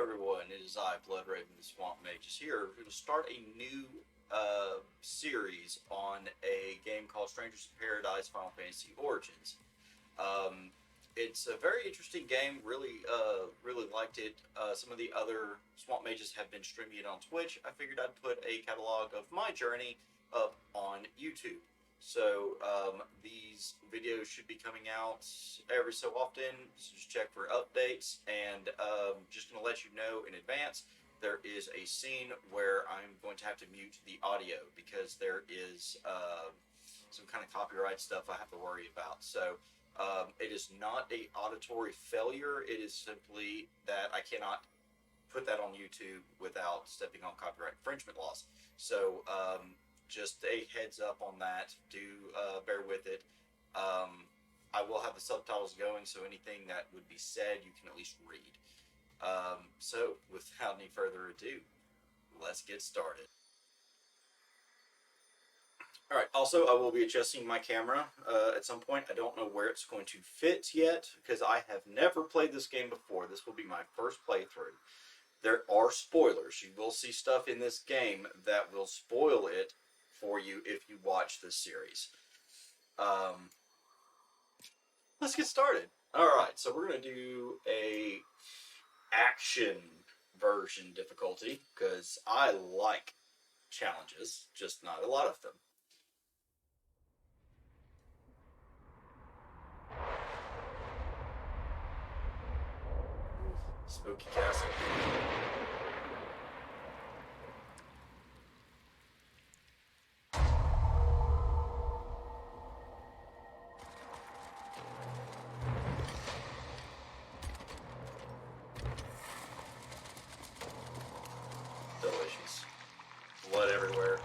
everyone, it is I, Bloodraven the Swamp Mage, is here. We're going to start a new series on a game called Strangers in Paradise Final Fantasy Origins. Um, it's a very interesting game, really liked it. Some of the other Swamp Mages have been streaming it on Twitch. I figured I'd put a catalog of my journey up on YouTube. So these videos should be coming out every so often, so just check for updates. And just going to let you know in advance, there is a scene where I'm going to have to mute the audio because there is some kind of copyright stuff I have to worry about. So it is not a auditory failure, it is simply that I cannot put that on YouTube without stepping on copyright infringement laws. So just a heads up on that. Do bear with it. I will have the subtitles going, so anything that would be said, you can at least read. So, without any further ado, let's get started. Alright, also I will be adjusting my camera at some point. I don't know where it's going to fit yet, because I have never played this game before. This will be my first playthrough. There are spoilers. You will see stuff in this game that will spoil it for you if you watch this series. Let's get started. Alright, so we're going to do a action version difficulty, because I like challenges, just not a lot of them. Spooky Castle. Delicious. Blood everywhere.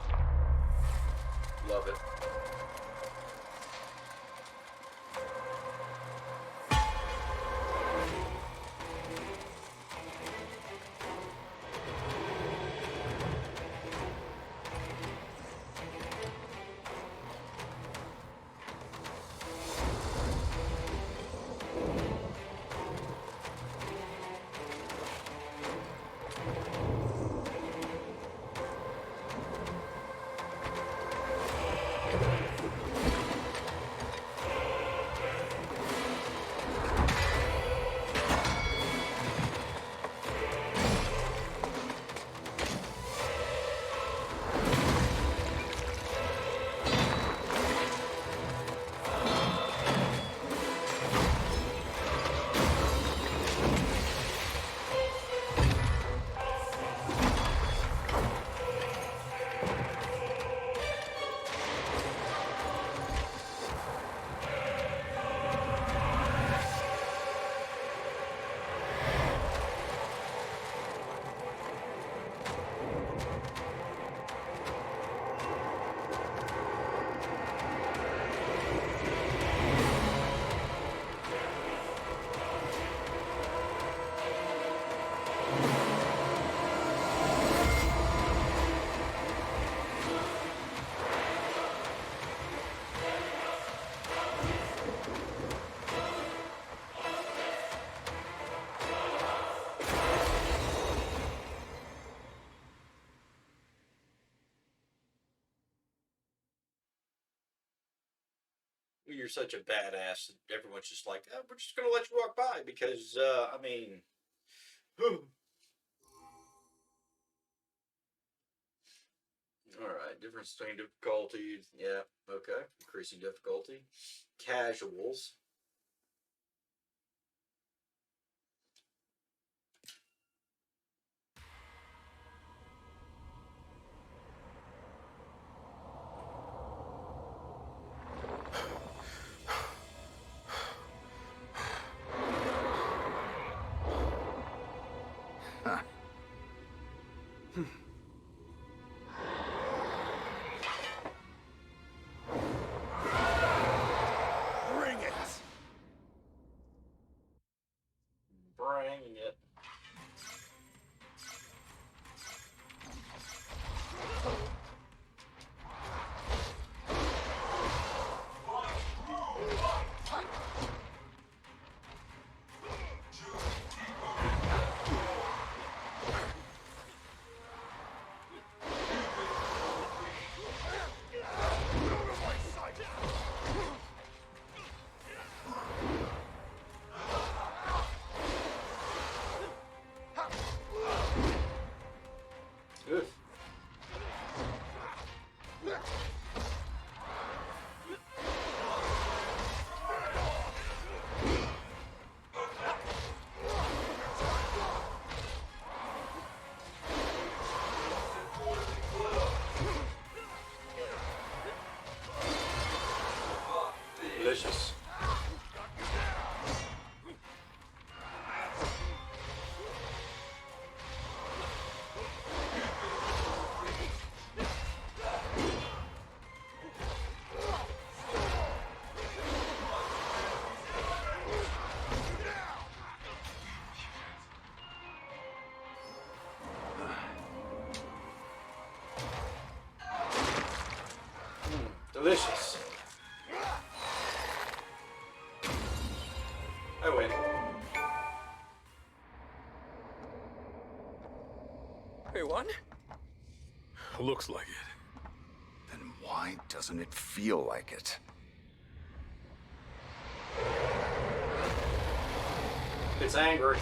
Love it. You're such a badass. Everyone's just like, oh, we're just going to let you walk by because, I mean, Alright, different strain difficulties. Yeah, okay. Increasing difficulty. Casuals. Bringing it. Delicious. I win. We won? Looks like it. Then why doesn't it feel like it? It's angry.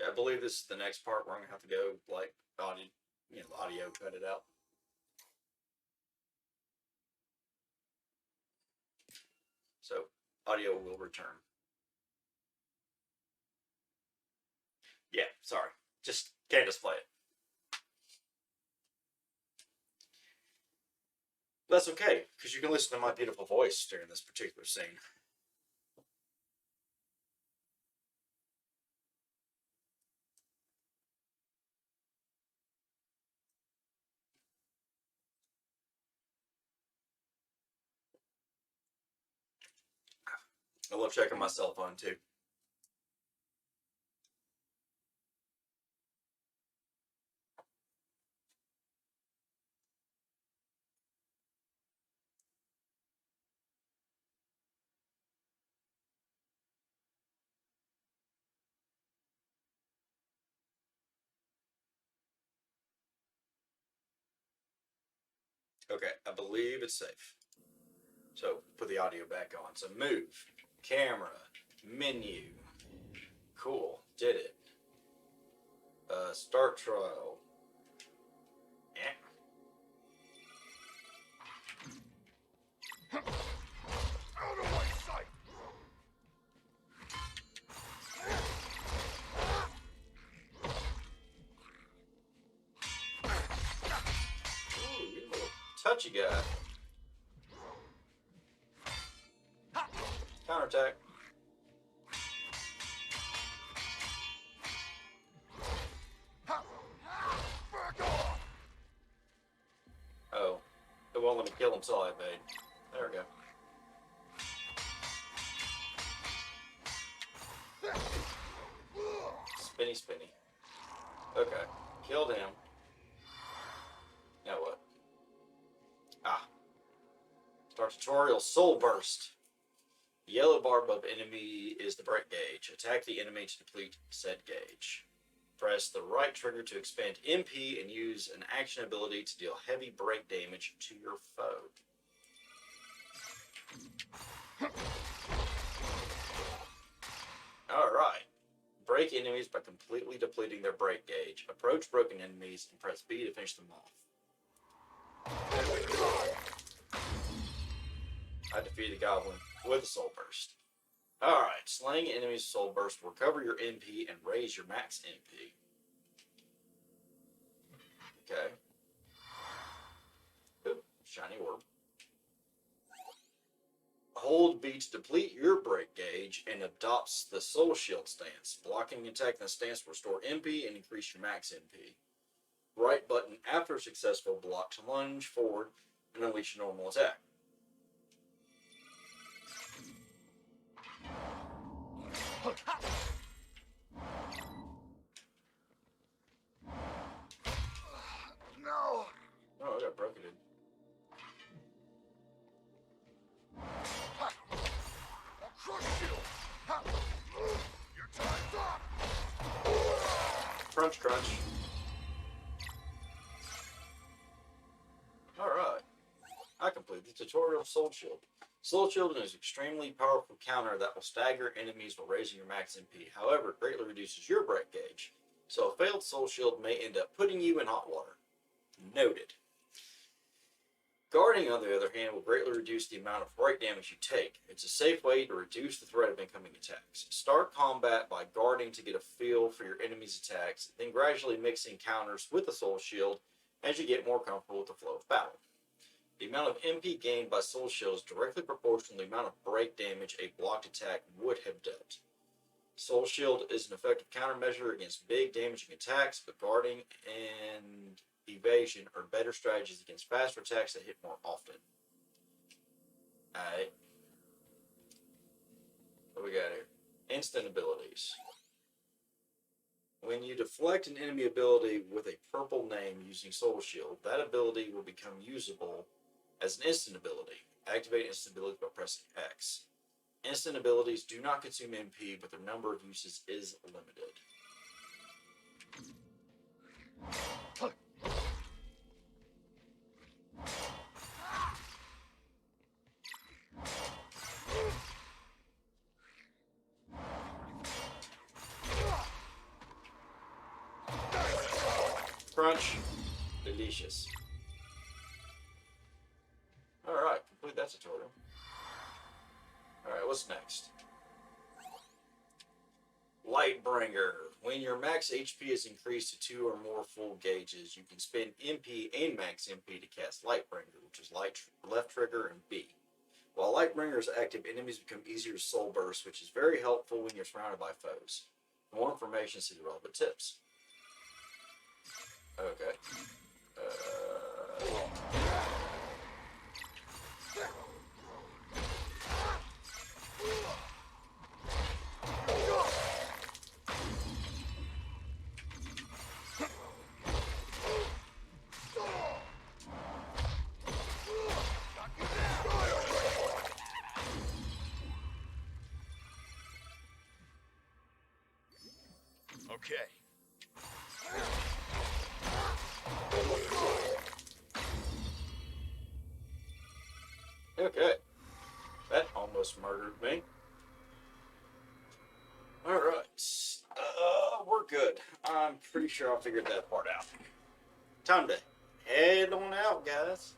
I believe this is the next part where I'm gonna have to go like audio, audio, cut it out. So audio will return. Yeah, sorry, just can't display it. That's okay, because you can listen to my beautiful voice during this particular scene. I love checking my cell phone too. Okay, I believe it's safe. So put the audio back on. So move, camera, menu. Cool, did it. Start trial. Eh. Out of my sight! Ooh, you're a little touchy guy. Counterattack. Oh, it won't let me kill him, so I evade. There we go. Spinny, spinny. Okay, killed him. Now what? Ah. Start tutorial, Soul Burst. The yellow bar above enemy is the break gauge. Attack the enemy to deplete said gauge. Press the right trigger to expand MP and use an action ability to deal heavy break damage to your foe. Alright. Break enemies by completely depleting their break gauge. Approach broken enemies and press B to finish them off. I defeated the goblin with a Soul Burst. Alright, slaying enemies Soul Burst will recover your MP and raise your max MP. Okay. Ooh, shiny orb. Hold B to deplete your break gauge and adopts the Soul Shield stance. Blocking and attacking the stance will restore MP and increase your max MP. Right button after a successful block to lunge forward and unleash your normal attack. No! Oh, I got broken in. I'll crush you! Your time's up! Crunch, crunch. Alright. I completed the tutorial of Soul Shield. Soul Shield is an extremely powerful counter that will stagger enemies while raising your max MP. However, it greatly reduces your break gauge. So a failed Soul Shield may end up putting you in hot water. Noted. Guarding, on the other hand, will greatly reduce the amount of break damage you take. It's a safe way to reduce the threat of incoming attacks. Start combat by guarding to get a feel for your enemy's attacks, then gradually mixing counters with the Soul Shield as you get more comfortable with the flow of battle. The amount of MP gained by Soul Shield is directly proportional to the amount of break damage a blocked attack would have dealt. Soul Shield is an effective countermeasure against big damaging attacks, but guarding and evasion are better strategies against faster attacks that hit more often. Alright. What we got here? Instant abilities. When you deflect an enemy ability with a purple name using Soul Shield, that ability will become usable as an instant ability. Activate instant abilities by pressing X. Instant abilities do not consume MP, but their number of uses is limited. Crunch. Delicious. Alright, complete that tutorial. Alright, what's next? Lightbringer. When your max HP is increased to 2 or more full gauges, you can spend MP and max MP to cast Lightbringer, which is left trigger and B. While Lightbringer is active, enemies become easier to soul burst, which is very helpful when you're surrounded by foes. For more information, see the relevant tips. Okay. Okay. Okay. That almost murdered me. Alright. We're good. I'm pretty sure I figured that part out. Time to head on out, guys.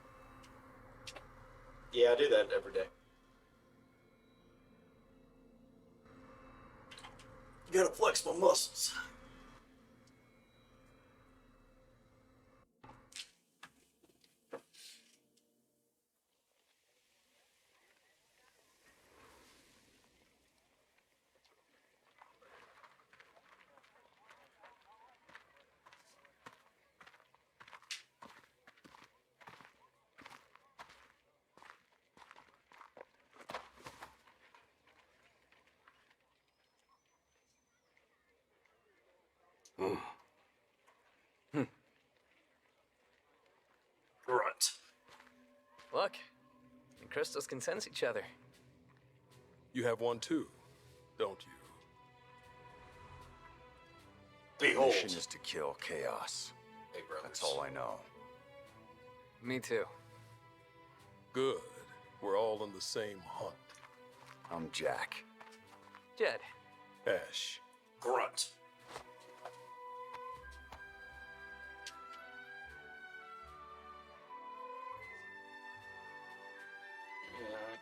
Yeah, I do that every day. Gotta flex my muscles. Grunt. Look, the crystals can sense each other. You have one too, don't you? The Behold. mission is to kill Chaos. Hey, brothers. That's all I know. Me too. Good. We're all on the same hunt. I'm Jack. Jed. Ash. Grunt.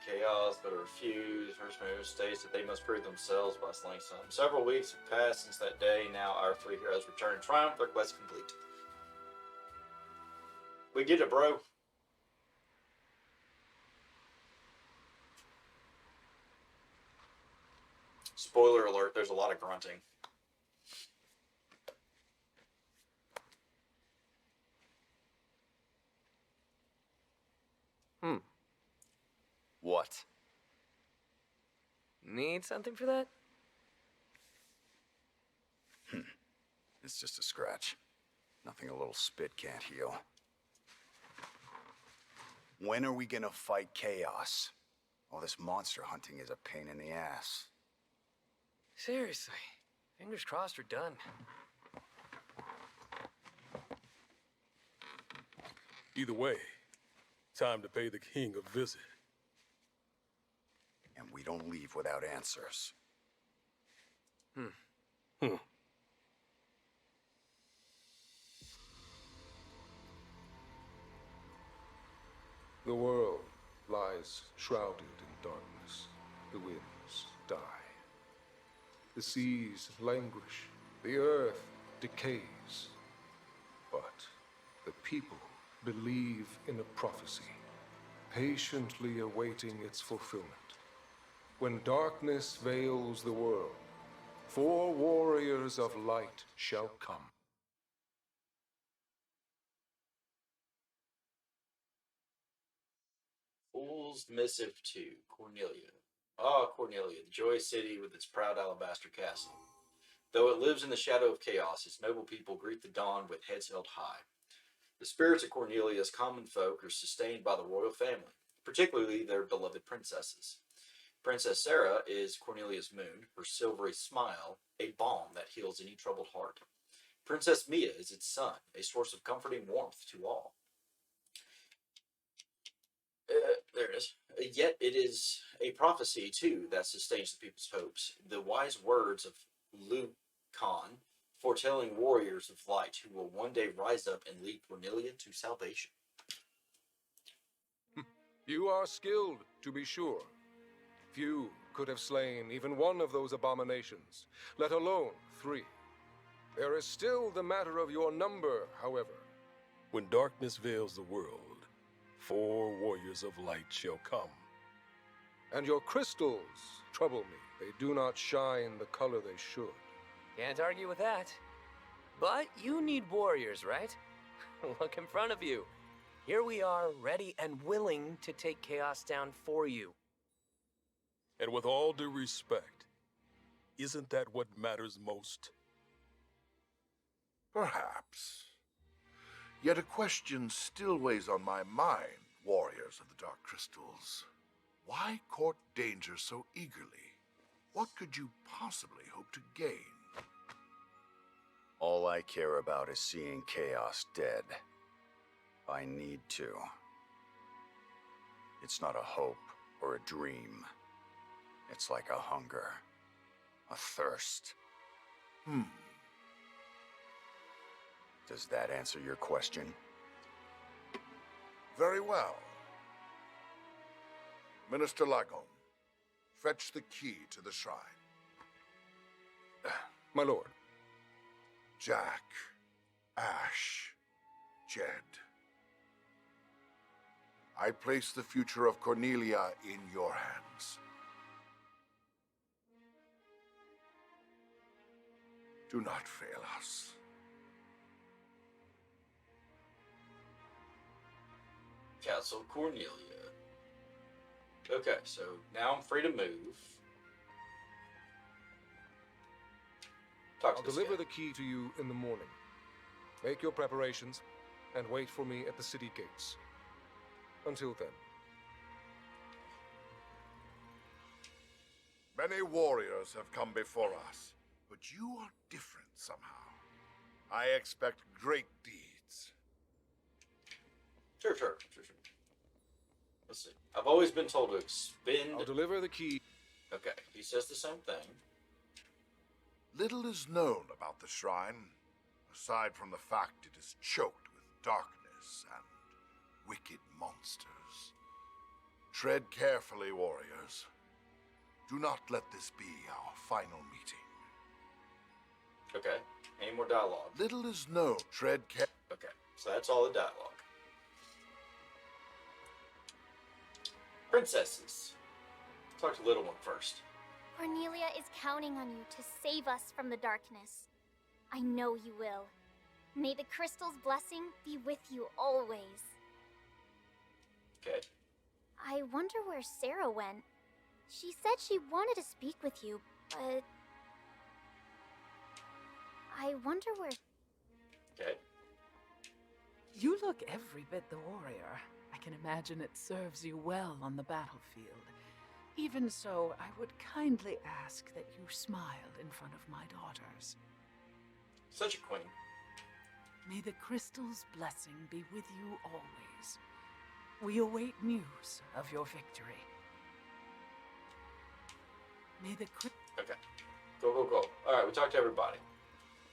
Chaos, but refuse. First move states that they must prove themselves by slaying some. Several weeks have passed since that day. Now our three heroes return in triumph. Their quest complete. We did it, bro. Spoiler alert, there's a lot of grunting. What? Need something for that? It's just a scratch. Nothing a little spit can't heal. When are we gonna fight Chaos? All this monster hunting is a pain in the ass. Seriously. Fingers crossed we're done. Either way, time to pay the king a visit. And we don't leave without answers. The world lies shrouded in darkness. The winds die. The seas languish. The earth decays. But the people believe in a prophecy, patiently awaiting its fulfillment. When darkness veils the world, 4 warriors of light shall come. Fool's Missive to Cornelia. Ah, Cornelia, the joyous city with its proud alabaster castle. Though it lives in the shadow of chaos, its noble people greet the dawn with heads held high. The spirits of Cornelia's common folk are sustained by the royal family, particularly their beloved princesses. Princess Sarah is Cornelia's moon, her silvery smile, a balm that heals any troubled heart. Princess Mia is its sun, a source of comforting warmth to all. There it is. Yet it is a prophecy, too, that sustains the people's hopes. The wise words of Lucan, foretelling warriors of light who will one day rise up and lead Cornelia to salvation. You are skilled, to be sure. Few could have slain even one of those abominations, let alone 3. There is still the matter of your number, however. When darkness veils the world, 4 warriors of light shall come. And your crystals trouble me. They do not shine the color they should. Can't argue with that. But you need warriors, right? Look in front of you. Here we are, ready and willing to take chaos down for you. And with all due respect, isn't that what matters most? Perhaps. Yet a question still weighs on my mind, warriors of the Dark Crystals. Why court danger so eagerly? What could you possibly hope to gain? All I care about is seeing Chaos dead. I need to. It's not a hope or a dream. It's like a hunger, a thirst. Does that answer your question? Very well. Minister Lagon, fetch the key to the shrine. My lord. Jack, Ash, Jed. I place the future of Cornelia in your hands. Do not fail us. Castle Cornelia. Okay, so now I'm free to move. Talk to I'll this deliver guy. the key to you in the morning. Make your preparations and wait for me at the city gates. Until then. Many warriors have come before us, but you are different somehow. I expect great deeds. Sure. Let's see. I've always been told to expend... I'll deliver the key. Okay, he says the same thing. Little is known about the shrine, aside from the fact it is choked with darkness and wicked monsters. Tread carefully, warriors. Do not let this be our final meeting. Okay, any more dialogue? Little is known. Tread carefully. Okay, so that's all the dialogue. Princesses. Talk to Little One first. Cornelia is counting on you to save us from the darkness. I know you will. May the crystal's blessing be with you always. Okay. I wonder where Sarah went. She said she wanted to speak with you, but... I wonder where... Okay. You look every bit the warrior. I can imagine it serves you well on the battlefield. Even so, I would kindly ask that you smile in front of my daughters. Such a queen. May the crystal's blessing be with you always. We await news of your victory. May the Okay. Go. Alright, we talked to everybody.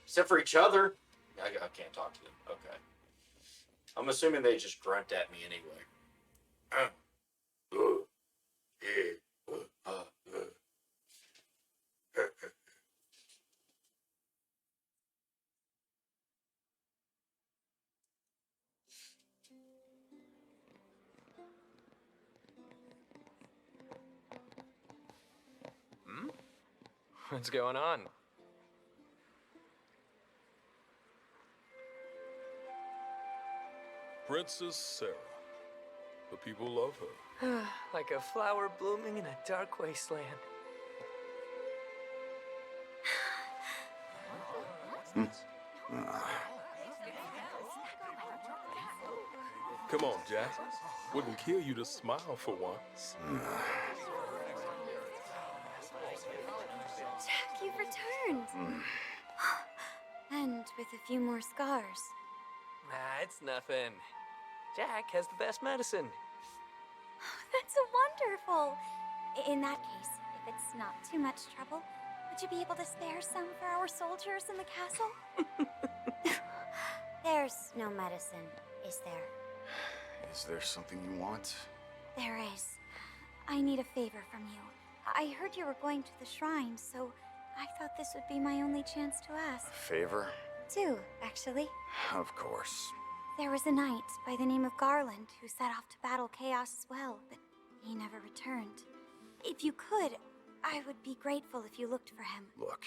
Except for each other. I can't talk to them. Okay. I'm assuming they just grunt at me anyway. What's going on? Princess Sarah, The people love her. Like a flower blooming in a dark wasteland. Come on, Jack. Wouldn't kill you to smile for once. Jack, you've returned. And with a few more scars. Nah, it's nothing. Jack has the best medicine. That's so wonderful. In that case, if it's not too much trouble, would you be able to spare some for our soldiers in the castle? There's no medicine, is there? Is there something you want? There is. I need a favor from you. I heard you were going to the shrine, so I thought this would be my only chance to ask. Favor? Two, actually. Of course. There was a knight by the name of Garland who set off to battle Chaos as well, but he never returned. If you could, I would be grateful if you looked for him. Look,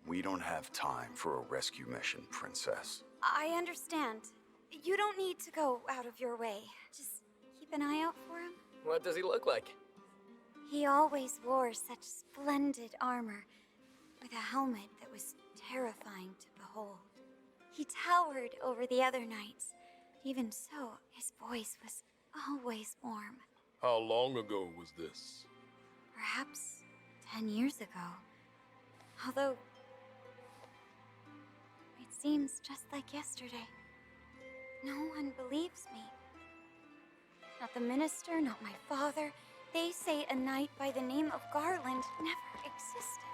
we don't have time for a rescue mission, Princess. I understand. You don't need to go out of your way. Just keep an eye out for him. What does he look like? He always wore such splendid armor, with a helmet that was terrifying to behold. He towered over the other knights. Even so, his voice was always warm. How long ago was this? Perhaps 10 years ago. Although, it seems just like yesterday. No one believes me. Not the minister, not my father. They say a knight by the name of Garland never existed.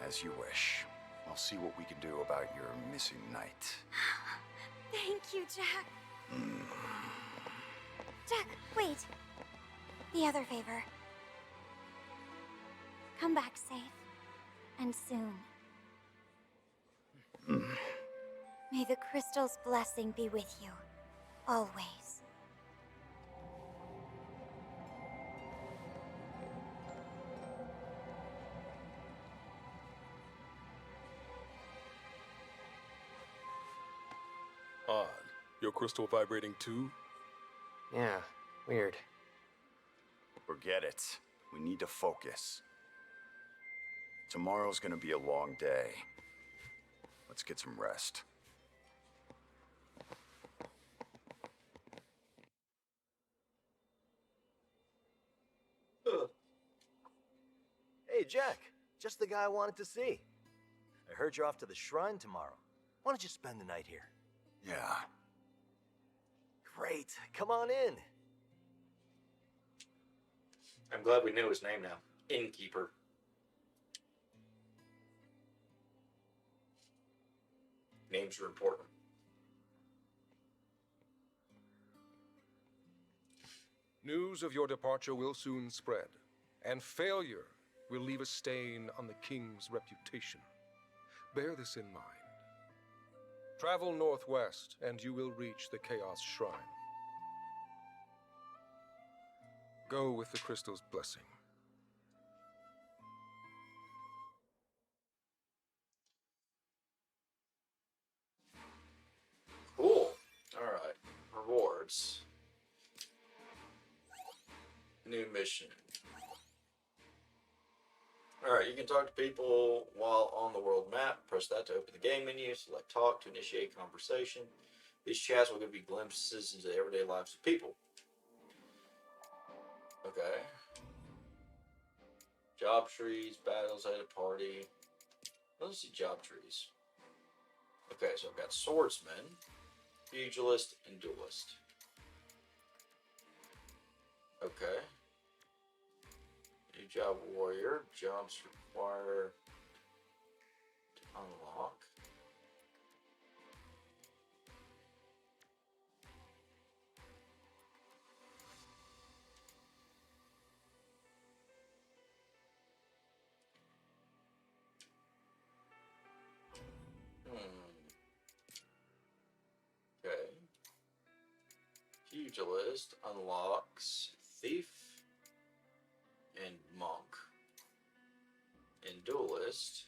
As you wish. I'll see what we can do about your missing knight. Thank you, Jack. Jack, wait. The other favor. Come back safe. And soon. May the crystal's blessing be with you. Always. Odd. Your crystal vibrating too? Yeah, weird. Forget it. We need to focus. Tomorrow's gonna be a long day. Let's get some rest. Hey, Jack. Just the guy I wanted to see. I heard you're off to the shrine tomorrow. Why don't you spend the night here? Yeah. Great. Come on in. I'm glad we know his name now. Innkeeper. Names are important. News of your departure will soon spread, and failure will leave a stain on the king's reputation. Bear this in mind. Travel northwest, and you will reach the Chaos Shrine. Go with the crystal's blessing. Cool. Alright. Rewards. New mission. Alright, you can talk to people while on the world map. Press that to open the game menu. Select talk to initiate conversation. These chats will give you glimpses into the everyday lives of people. Okay. Job trees, battles at a party. Let's see job trees. Okay, so I've got swordsman, pugilist, and duelist. Okay. New job warrior. Jobs require to unlock. Okay. Pugilist unlocks thief and monk. And duelist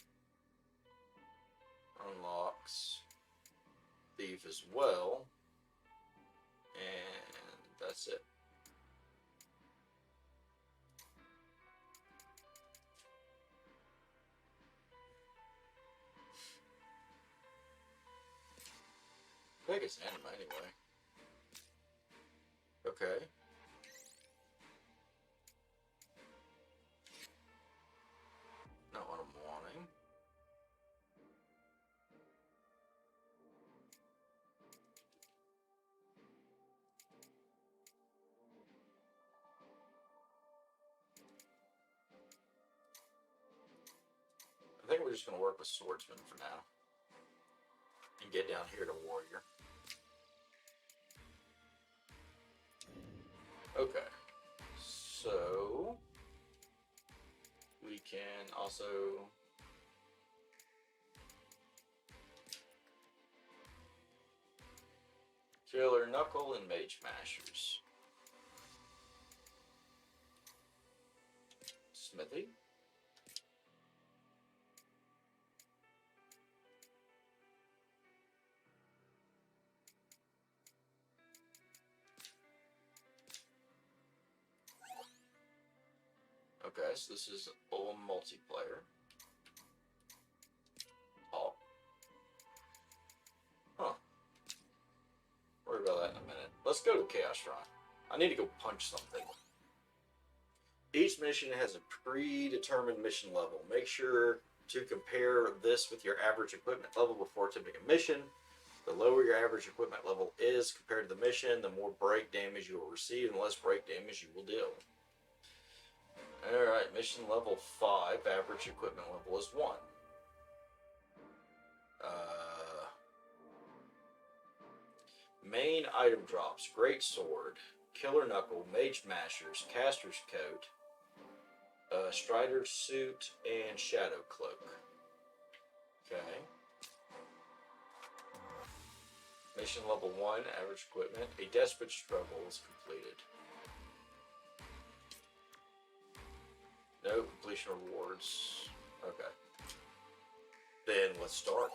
unlocks thief as well. And That's it. I think it's anime anyway. Okay. Not what I'm wanting. I think we're just going to work with swordsman for now. And get down here to warrior. Okay. So we can also Killer Knuckle and Mage Mashers. Smithy. Okay, so this is all multiplayer. Talk. Huh. Worry about that in a minute. Let's go to Chaos Shrine. I need to go punch something. Each mission has a predetermined mission level. Make sure to compare this with your average equipment level before attempting a mission. The lower your average equipment level is compared to the mission, the more break damage you will receive and the less break damage you will deal. Alright, mission level 5, average equipment level is 1. Main item drops, Great Sword, Killer Knuckle, Mage Mashers, Caster's Coat, Strider's Suit, and Shadow Cloak. Okay. Mission level 1, average equipment, a Desperate Struggle is completed. No completion rewards. Okay. Then let's start.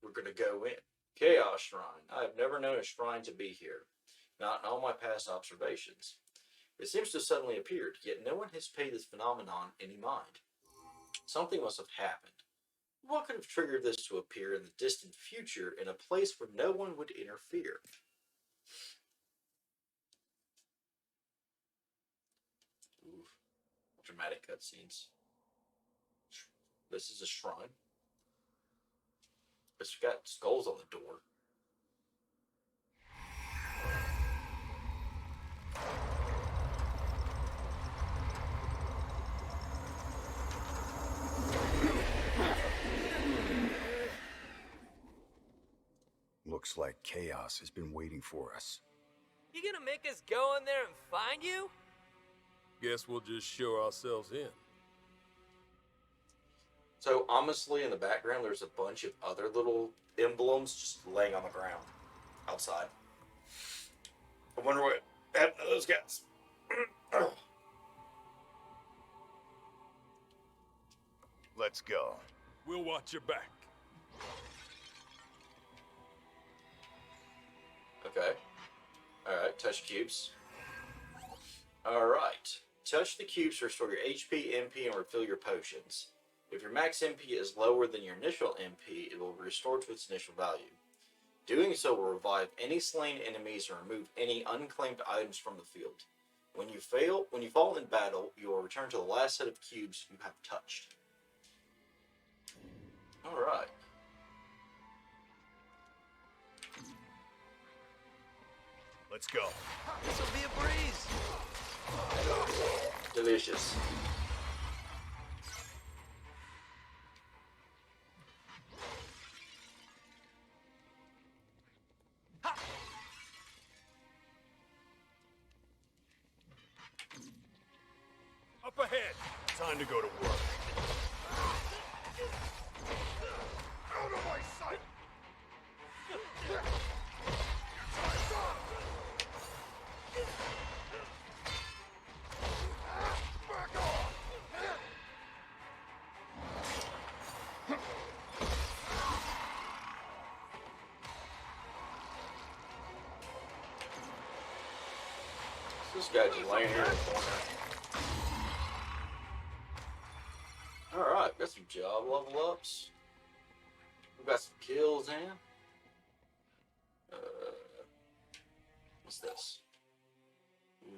We're going to go in. Chaos Shrine. I have never known a shrine to be here. Not in all my past observations. It seems to have suddenly appeared, yet no one has paid this phenomenon any mind. Something must have happened. What could have triggered this to appear in the distant future in a place where no one would interfere? Ooh, dramatic cutscenes. This is a shrine. It's got skulls on the door. Looks like chaos has been waiting for us. You gonna make us go in there and find you? Guess we'll just show ourselves in. So, honestly, in the background, there's a bunch of other little emblems just laying on the ground outside. I wonder what happened to those guys. Let's go. We'll watch your back. Okay. Alright, touch cubes. Alright. Touch the cubes to restore your HP, MP, and refill your potions. If your max MP is lower than your initial MP, it will restore to its initial value. Doing so will revive any slain enemies and remove any unclaimed items from the field. When you fall in battle, you will return to the last set of cubes you have touched. Alright. Let's go. This'll be a breeze. Delicious. Up ahead. Time to go to work. Out of my sight! Back off! This guy just laying here in the corner. Alright, got some job level ups. We got some kills in. What's this?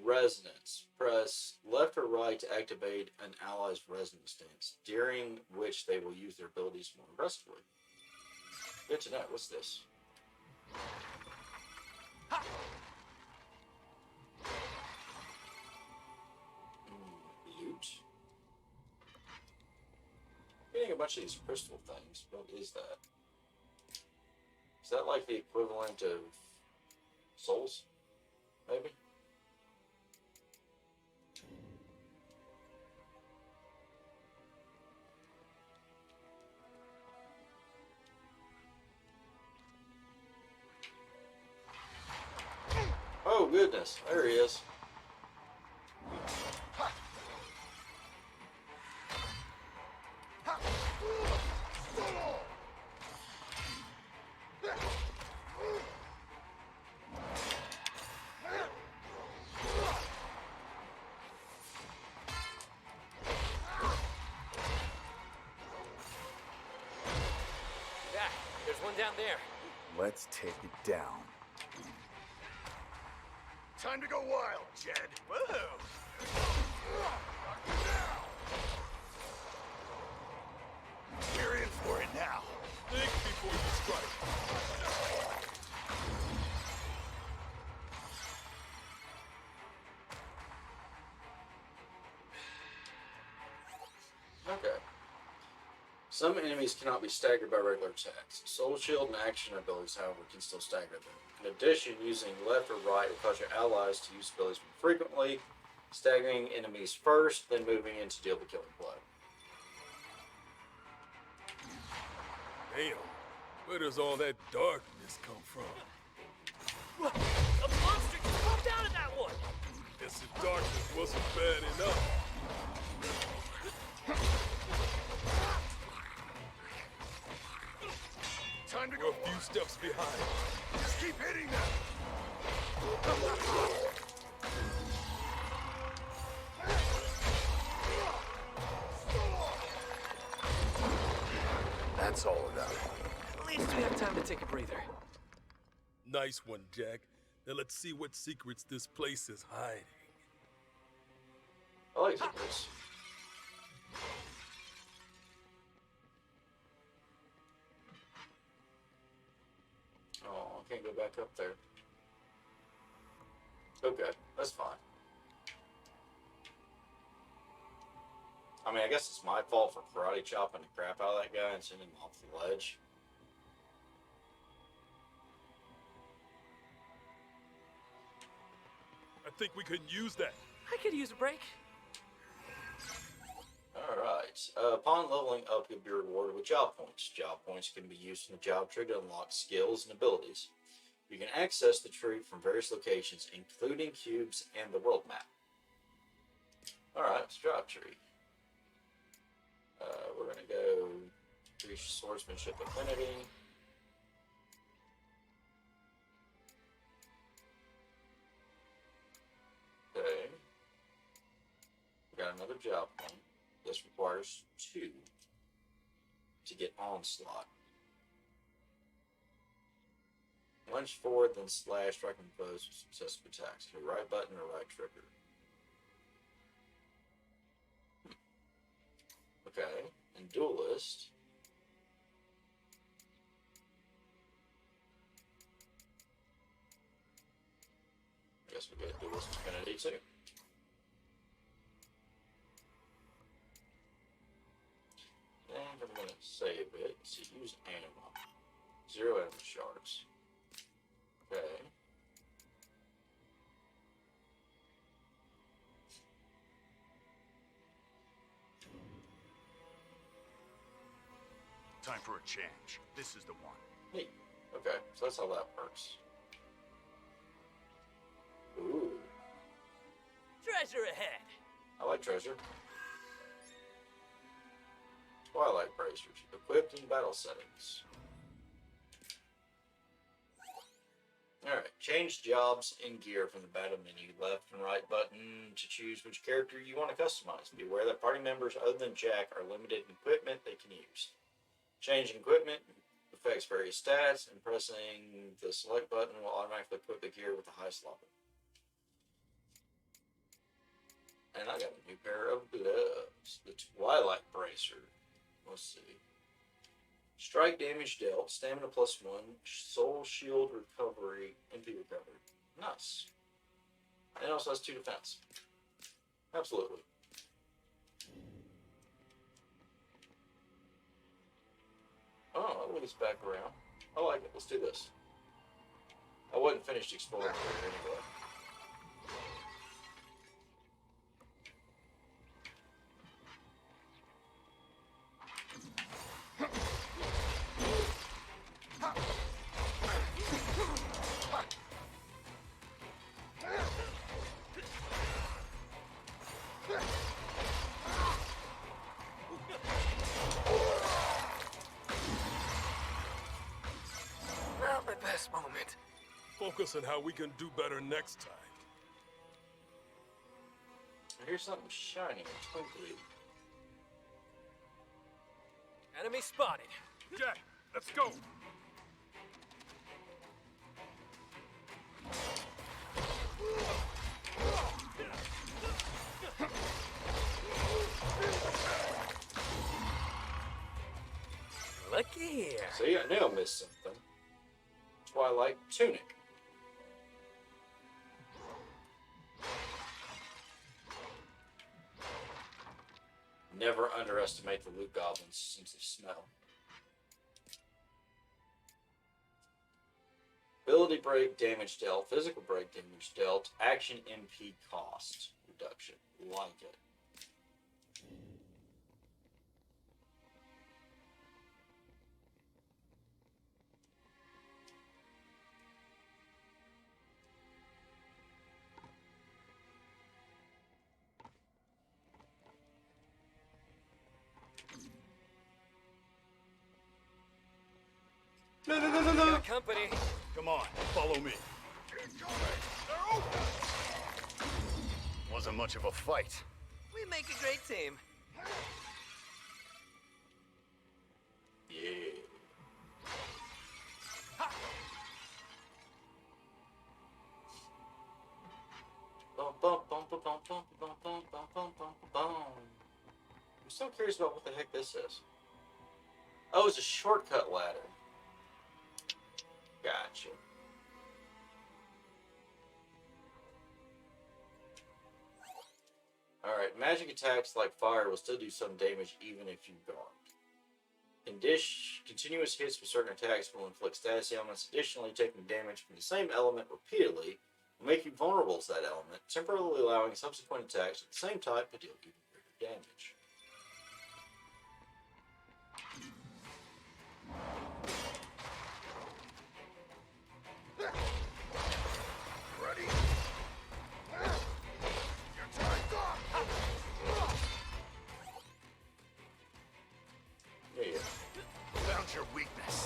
Resonance. Press left or right to activate an ally's resonance stance, during which they will use their abilities more aggressively. Good to know. What's this? Loot. Getting a bunch of these crystal things. What is that? Is that like the equivalent of souls? Maybe? Oh goodness, there he is. Yeah, there's one down there. Let's take it down. Time to go wild, Jed. Whoa! We're in for it now. Think before you strike. Okay. Some enemies cannot be staggered by regular attacks. Soul Shield and action abilities, however, can still stagger them. In addition, using left or right will cause your allies to use abilities more frequently, staggering enemies first, then moving in to deal the killing blow. Damn, where does all that darkness come from? A monster just popped out of that one! Guess the darkness wasn't bad enough. Time to We're go. a few steps behind. Just keep hitting them. That's all of them. At least we have time to take a breather. Nice one, Jack. Now let's see what secrets this place is hiding. I like this. Oh, I can't go back up there. Okay, that's fine. I mean, I guess it's my fault for karate chopping the crap out of that guy and sending him off the ledge. I think we could use that. I could use a break. Alright. Upon leveling up, you'll be rewarded with job points. Job points can be used in the job tree to unlock skills and abilities. You can access the tree from various locations, including cubes and the world map. Alright, it's job tree. We're going to go reach Swordsmanship Affinity. Okay. We got another job point. This requires 2 to get Onslaught. Lunge forward, then slash, striking foes with successive attacks. Hit right button or right trigger. Okay, and Duelist. I guess we get Duelist Affinity too. And I'm going to save it to use ammo. 0 ammo shards. Okay. Time for a change. This is the one. Neat. Okay, so that's how that works. Ooh. Treasure ahead. I like treasure. Twilight bracers, equipped in battle settings. Alright. Change jobs and gear from the battle menu. Left and right button to choose which character you want to customize. Be aware that party members other than Jack are limited in equipment they can use. Changing equipment affects various stats, and pressing the select button will automatically equip the gear with the highest level. And I got a new pair of gloves. The Twilight Bracer. Let's see. Strike damage dealt, stamina +1, soul shield recovery, MP recovery. Nice. And it also has 2 defense. Absolutely. Oh, I'll look this back around. I like it. Let's do this. I wasn't finished exploring here anyway. Not my best moment. Focus on how we can do better next time. Here's something shiny and twinkly. Enemy spotted. Jack, let's go. Looky here. See, I knew I missed something. Twilight Tunic. Never underestimate the loot goblins since they smell. Ability break, damage dealt, physical break, damage dealt, action MP cost reduction. Like it. Got company. Come on, follow me. Wasn't much of a fight. We make a great team. Yeah. Bum, bum, bum, bum, bum, bum, bum, bum, bum, bum, bum, bum. I'm so curious about what the heck this is. Oh, it's a shortcut ladder. Gotcha. Alright, magic attacks like fire will still do some damage even if you guard. Continuous hits with certain attacks will inflict status ailments. Additionally, taking damage from the same element repeatedly will make you vulnerable to that element, temporarily allowing subsequent attacks of the same type to deal even greater damage. Ready? Your time's up! There you go. Found your weakness.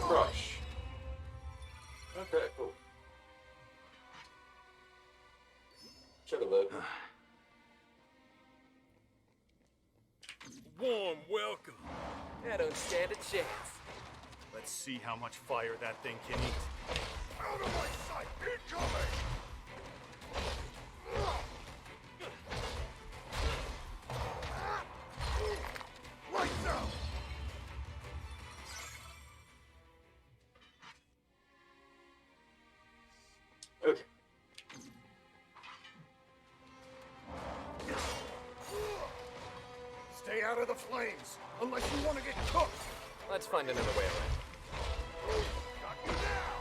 Crush. Okay, cool. Chug a look. Warm welcome. I don't stand a chance. Let's see how much fire that thing can eat. Out of my sight! Incoming! Lights out! Okay. Stay out of the flames, unless you want to get cooked! Let's find another way around. Got you now!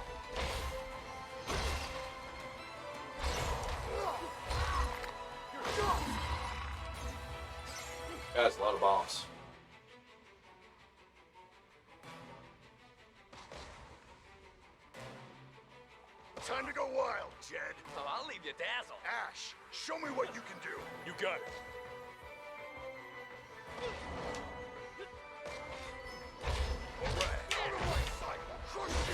You're done! That's a lot of bombs. Time to go wild, Jed. Oh, I'll leave you dazzled. Ash, show me what you can do. You got it. Out of my sight! Crush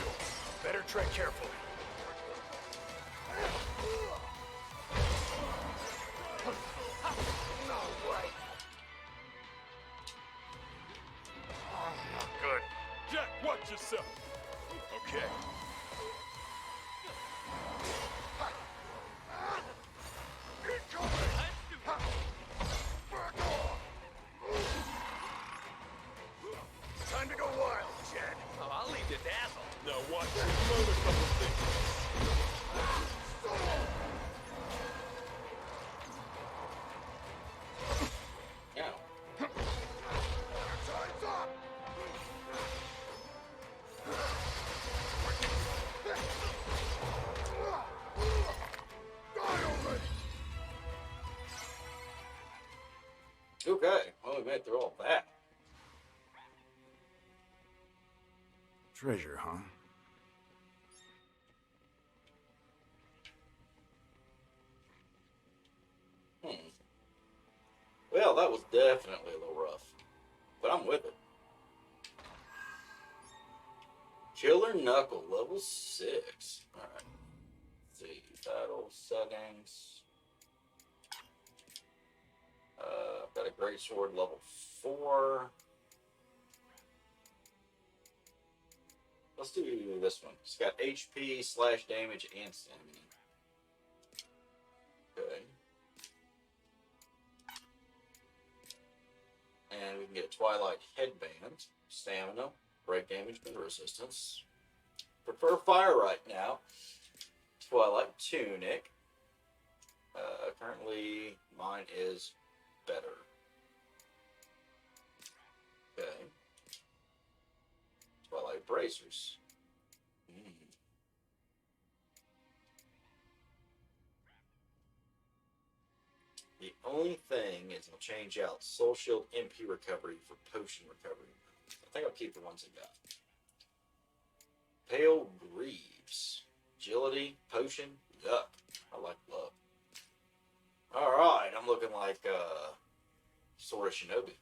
Okay, well, we made through all that. Treasure, huh? Well, that was definitely a little rough, but I'm with it. Killer Knuckle, level 6. Alright. Let's see. Battle settings. Got a great sword, level 4. Let's do this one. It's got HP, slash damage, and stamina. Okay. And we can get Twilight Headband, stamina, break damage, and resistance. Prefer fire right now. Twilight Tunic. Currently, mine is better. Okay. Twilight Bracers. The only thing is I'll change out Soul Shield MP recovery for potion recovery. I think I'll keep the ones I got. Pale Greaves. Agility, potion, yuck. I like love. Alright, I'm looking like Sword of Shinobi.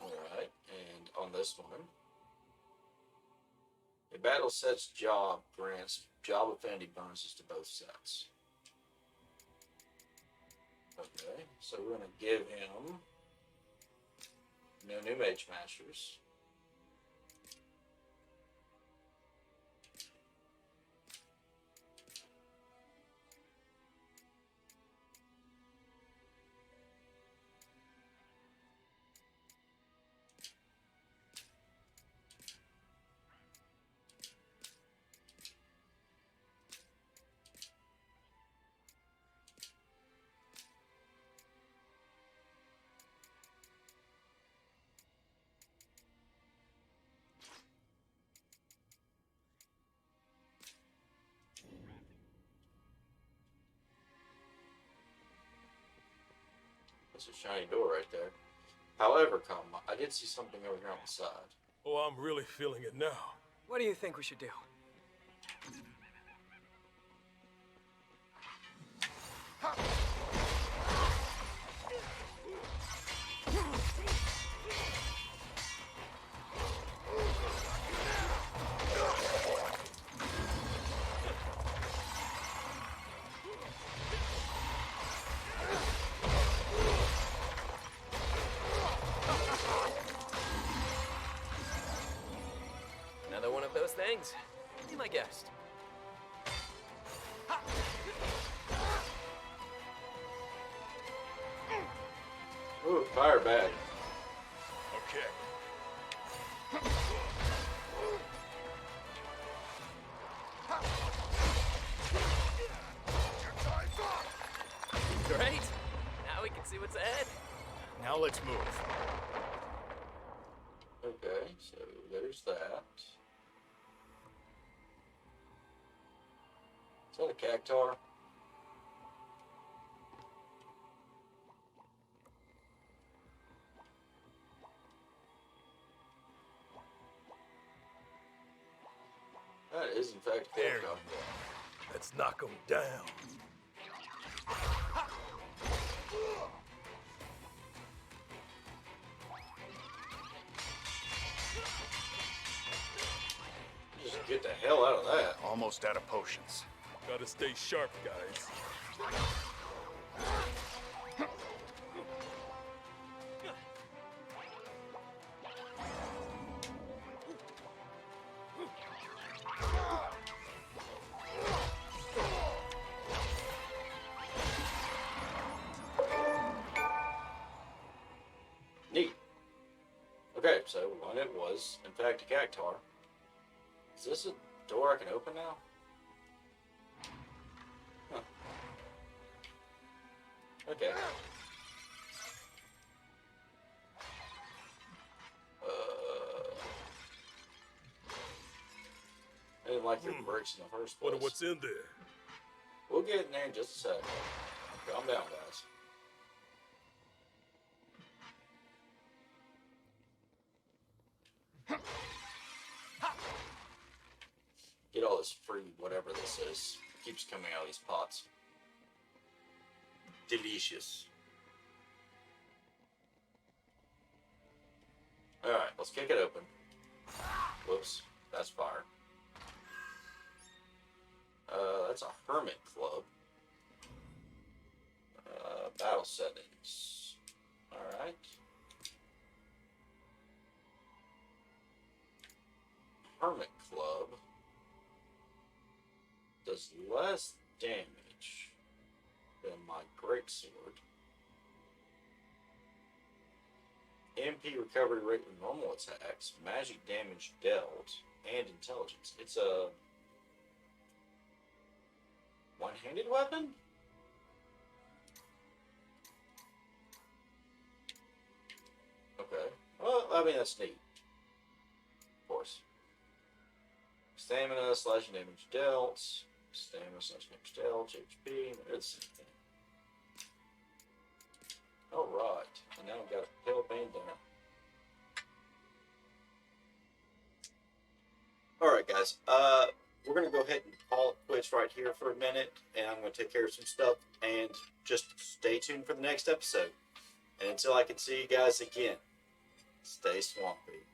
Alright, and on this one, a battle set's job grants job affinity bonuses to both sets. Okay, so we're going to give him no new Mage Masters. That's a shiny door right there. However, I did see something over here on the side. Oh, I'm really feeling it now. What do you think we should do? Another one of those things. Be my guest. Ooh, fire bag. Okay. Great. Now we can see what's ahead. Now let's move. Okay, so there's that. Is that a cactar? That is, in fact, a There you cactar. go. Let's knock him down. Just get the hell out of that. Almost out of potions. Gotta stay sharp, guys. Neat. Okay, so one it was, in fact, a cactar. Is this a door I can open now? Huh. Okay. Anything like your bricks in the first place. Wonder what's in there. We'll get in there in just a second. Calm down, guys. Get all this free whatever this is. It keeps coming out of these pots. Delicious. Alright, let's kick it open. Whoops, that's fire. That's a hermit club. Battle settings. Alright. Hermit club does less damage than my greatsword. MP recovery rate with normal attacks, magic damage dealt, and intelligence. It's a one-handed weapon? Okay. Well, I mean, that's neat. Of course. Stamina, slashing damage dealt. Stamina, slashing damage dealt. HP. It's the same thing. Alright. And now I've got a pale bandana. Alright, guys. We're going to go ahead and call it quits right here for a minute. And I'm going to take care of some stuff. And just stay tuned for the next episode. And until I can see you guys again, stay swampy.